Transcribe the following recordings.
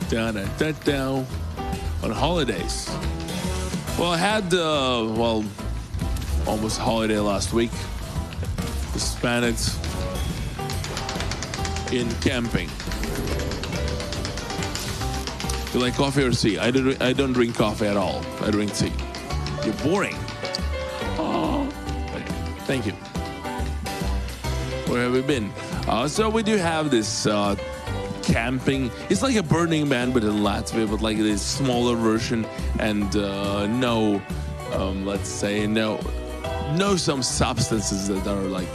Da-da-da-da. On holidays. Well, I had, almost holiday last week. Spent it in camping. You like coffee or tea? I don't drink coffee at all. I drink tea. You're boring. Oh, thank you. Where have we been? So we do have this camping. It's like a Burning Man, but in Latvia, but like this smaller version, and let's say no some substances that are like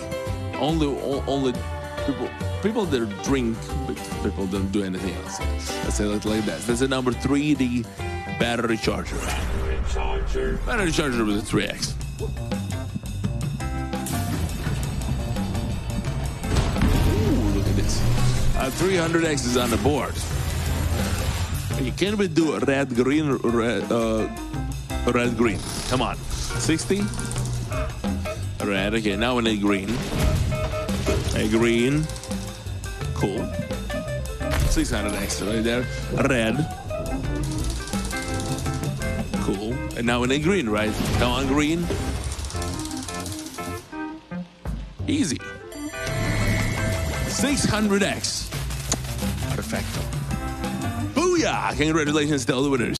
only people that drink, but people don't do anything else. Let's say it like that. That's a number 3, the battery charger. Battery charger with a 3X. Ooh, look at this. 300X is on the board. You can't even do red, green. Come on. 60? Red, okay, now we need green. A green. Cool. 600X right there. Red. Cool. And now we need green, right? Come on, green. Easy. 600X. Perfecto. Booyah! Congratulations to all the winners.